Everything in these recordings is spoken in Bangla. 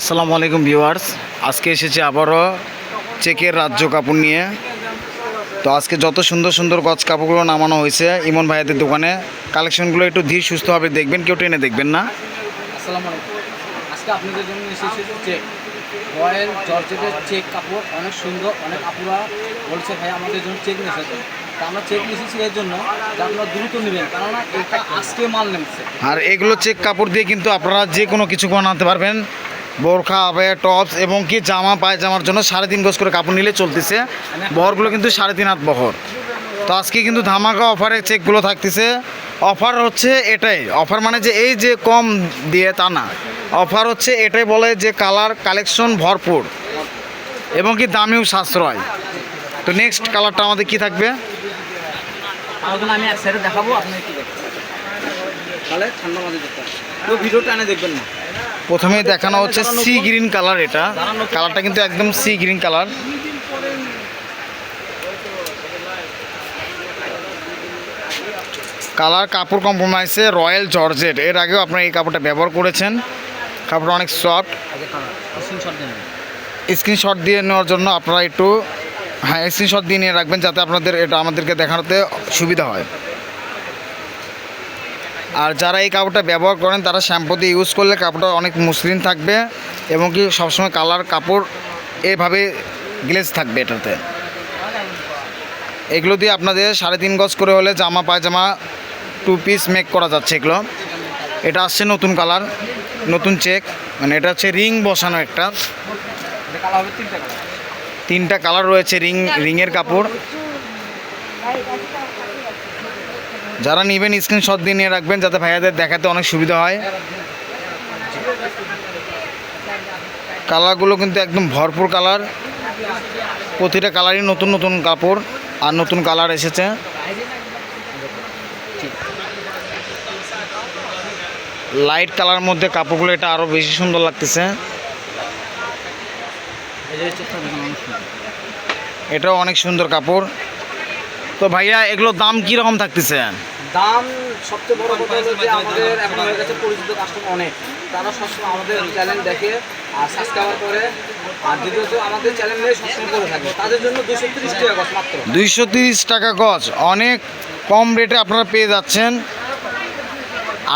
আসসালামু আলাইকুম ভিউয়ার্স, আজকে এসেছি আবারও চেকের রাজ্য কাপড় নিয়ে। তো আজকে যত সুন্দর সুন্দর গজ কাপড়গুলো নামানো হয়েছে ইমন ভাইয়াদের দোকানে, কালেকশনগুলো একটু ধীর সুস্থভাবে দেখবেন, কেউ টেনে দেখবেন না। আসসালামু আলাইকুম। আজকে আপনাদের জন্য এসেছে চেক রয়্যাল জর্জেটের চেক কাপড়, অনেক সুন্দর। অনেক আপুরা বলছে ভাই আমাদের জন্য চেক নিয়ে এসেছে, তো আমরা চেক নিয়েছি এর জন্য যে আপনারা দ্রুত নেবেন, কেননা এটা আজকে মাল নেমেছে। আর এগুলো চেক কাপড় দিয়ে কিন্তু আপনারা যে কোনো কিছু বানাতে পারবেন, বোরখা, আবায়া, টপস এবং কি জামা পায়জামার জন্য 3.5 গজ করে কাপড় নিলে চলতেছে। বহরগুলো কিন্তু 3.5 হাত বহর। তো আজকে কিন্তু ধামাকা অফারে চেকগুলো থাকতেছে। অফার হচ্ছে এটাই, অফার মানে যে এই যে কম দিয়ে তা না, অফার হচ্ছে এটাই বলে যে কালার কালেকশন ভরপুর এবং কি দামিও সাশ্রয়। তো নেক্সট কালারটা আমাদের কি থাকবে? আমাদের আমি এক সাইডে দেখাবো, আপনি কি দেখবেন তাহলে ঠান্ডা মাঝে দেখতে হবে, তো ভিডিওটা এনে দেখবেন না। প্রথমেই দেখানো হচ্ছে সি গ্রিন কালার। এটা কালারটা কিন্তু একদম সি গ্রিন কালার। কালার কাপড় কম্প্রোমাইজে রয়্যাল জর্জেট, এর আগেও আপনারা এই কাপড়টা ব্যবহার করেছেন। কাপড়টা অনেক সফট। স্ক্রিনশট দিয়ে নেওয়ার জন্য আপনারা একটু স্ক্রিনশট দিয়ে নিয়ে রাখবেন, যাতে আপনাদের এটা আমাদেরকে দেখাতে সুবিধা হয়। আর যারা এই কাপড়টা ব্যবহার করেন তারা শ্যাম্পু দিয়ে ইউজ করলে কাপড়টা অনেক মসৃণ থাকবে এবং কি সবসময় কালার কাপড় এভাবে গ্লেজ থাকবে এটাতে। এগুলো দিয়ে আপনাদের 3.5 গজ করে হলে জামা পায়জামা 2 পিস মেক করা যাচ্ছে এগুলো। এটা আসছে নতুন কালার, নতুন চেক, মানে এটা হচ্ছে রিং বসানো একটা। তিনটা কালার রয়েছে রিংয়ের কাপড়। যারা নেবেন স্ক্রিনশট দিয়ে নিয়ে রাখবেন, যাতে ভাইয়াদের দেখাতে অনেক সুবিধা হয়। কালারগুলো কিন্তু একদম ভরপুর কালার, প্রতিটা কালারই নতুন নতুন কাপড় আর নতুন কালার এসেছে। লাইট কালার মধ্যে কাপড়গুলো এটা আরও বেশি সুন্দর লাগতেছে। এটাও অনেক সুন্দর কাপড়। তো ভাইয়া এগুলোর দাম কীরকম থাকতেছে? দাম সবচেয়ে বড় কথা হলো যে আমাদের এখন হয়ে গেছে পরিচিত কাস্টমার অনেক, তারা সবসময় আমাদের চ্যানেল দেখে আর সাবস্ক্রাইব করে, আর দ্বিতীয়ত আমাদের চ্যানেলে সবসময় করে থাকে, তাদের জন্য 230 টাকা গজ, মাত্র 230 টাকা গজ। অনেক কম রেটে আপনারা পেয়ে যাচ্ছেন।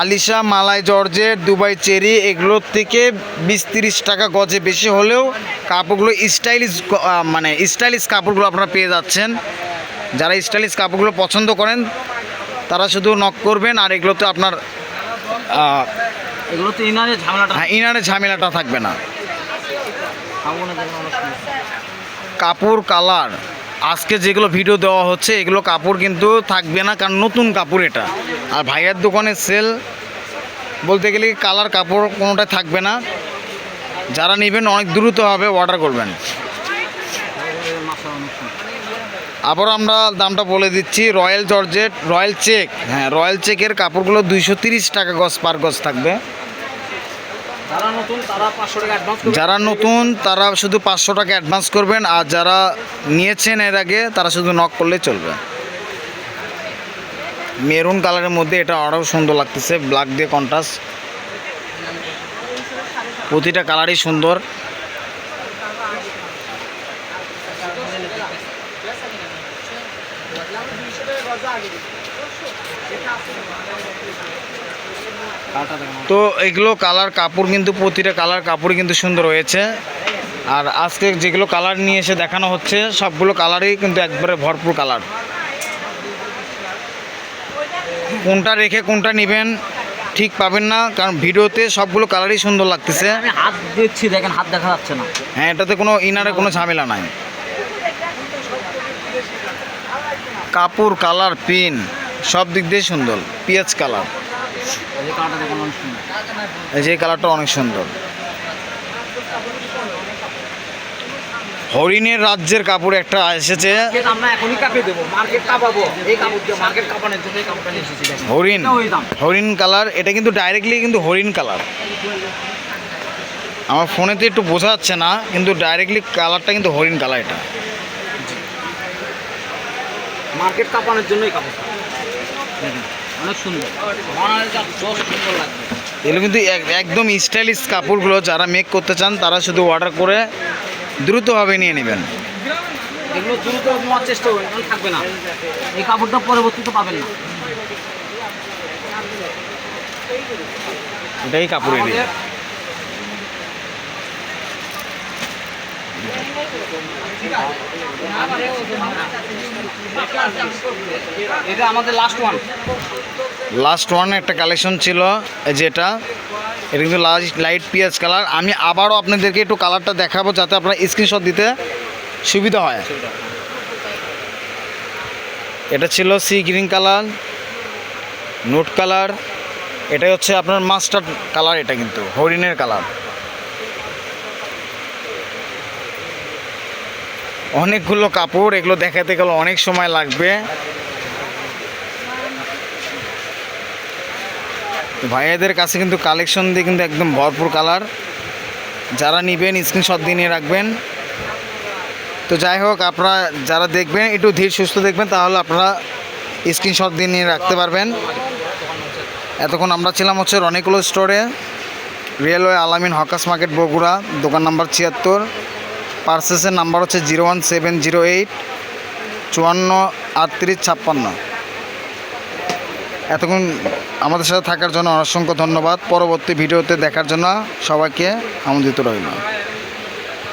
আলিশা, মালাই জর্জেট, দুবাই চেরি এগুলোর থেকে 20-30 টাকা গজে বেশি হলেও কাপড়গুলো স্টাইলিশ কাপড়গুলো আপনারা পেয়ে যাচ্ছেন। যারা স্টাইলিশ কাপড়গুলো পছন্দ করেন তারা শুধু নক করবেন। আর এগুলোতে আপনার এগুলোতে ইনারের ঝামেলাটা থাকবে না। কাপড় কালার আজকে যেগুলো ভিডিও দেওয়া হচ্ছে এগুলো কাপড় কিন্তু থাকবে না, কারণ নতুন কাপড় এটা। আর ভাইয়ের দোকানে সেল বলতে গেলে কালার কাপড় কোনোটাই থাকবে না। যারা নেবেন অনেক দ্রুত হবে অর্ডার করবেন। আবার আমরা দামটা বলে দিচ্ছি, royal georgette, royal check, royal চেকের কাপড়গুলো 230 টাকা গজ পার গজ থাকবে। যারা নতুন তারা শুধু 500 টাকা অ্যাডভান্স করবেন, আর যারা নিয়েছেন এর আগে তারা শুধু নক করলে চলবে। মেরুন কালারের মধ্যে এটা আরও সুন্দর লাগতেছে, ব্ল্যাক দিয়ে কন্ট্রাস্ট। প্রতিটা কালারই সুন্দর। তো এগুলো কালার কাপড় কিন্তু প্রতিটা কালার কাপড়ই কিন্তু সুন্দর হয়েছে। আর আজকে যেগুলো কালার নিয়ে এসে দেখানো হচ্ছে সবগুলো কালারই কিন্তু একবারে ভরপুর কালার। কোনটা রেখে কোনটা নেবেন ঠিক পাবেন না, কারণ ভিডিওতে সবগুলো কালারই সুন্দর লাগতেছে। আমি হাত দিচ্ছি, দেখেন হাত দেখা যাচ্ছে না। হ্যাঁ, এটাতে কোনো ইনারে কোনো ঝামেলা নাই। কাপড় কালার পিন সব দিক দিয়ে সুন্দর। পিঁয়াজ কালার, এই যে কালারটা অনেক সুন্দর। হরিণের রাজ্যের কাপড় একটা এসেছে, হরিণ কালার। এটা কিন্তু ডাইরেক্টলি কিন্তু হরিণ কালার। আমার ফোনেতে একটু বোঝা যাচ্ছে না, কিন্তু ডাইরেক্টলি কালারটা কিন্তু হরিণ কালার। এটা মার্কেট কাঁপানোর জন্যই কাপড় অনেক সুন্দর, সুন্দর লাগবে। এগুলো কিন্তু একদম স্টাইলিশ কাপড়গুলো, যারা মেক করতে চান তারা শুধু অর্ডার করে দ্রুতভাবে নিয়ে নেবেন। এগুলো দ্রুত নেওয়ার চেষ্টা করবেন, কারণ থাকবে না, এই কাপড়টা পরবর্তীতে পাবেন না। এটাই কাপড়ের এরিয়া। এটা আমাদের লাস্ট ওয়ান একটা কালেকশন ছিল যেটা, এটা কিন্তু লাইট পিঁয়াজ কালার। আমি আবারও আপনাদেরকে একটু কালারটা দেখাবো যাতে আপনারা স্ক্রিনশট দিতে সুবিধা হয়। এটা ছিল sea green colour, note colour, এটা হচ্ছে আপনার মাস্টার্ড কালার, এটা কিন্তু হরিণের কালার। অনেকগুলো কাপড়, এগুলো দেখাতে গেলে অনেক সময় লাগবে। ভাইয়াদের কাছে কিন্তু কালেকশন দিয়ে কিন্তু একদম ভরপুর কালার। যারা নেবেন স্ক্রিনশট দিয়ে নিয়ে রাখবেন। তো যাই হোক, আপনারা যারা দেখবেন একটু ধীর সুস্থ দেখবেন, তাহলে আপনারা স্ক্রিনশট দিয়ে নিয়ে রাখতে পারবেন। এতক্ষণ আমরা ছিলাম হচ্ছে রনিকুলো স্টোরে, রেলওয়ে আলামিন হকার্স মার্কেট বগুড়া, দোকান নাম্বার 76। পার্সেসের নাম্বার হচ্ছে 01708 54 38 56। এতক্ষণ আমাদের সাথে থাকার জন্য অসংখ্য ধন্যবাদ। পরবর্তী ভিডিওতে দেখার জন্য সবাইকে আমন্ত্রিত রইল।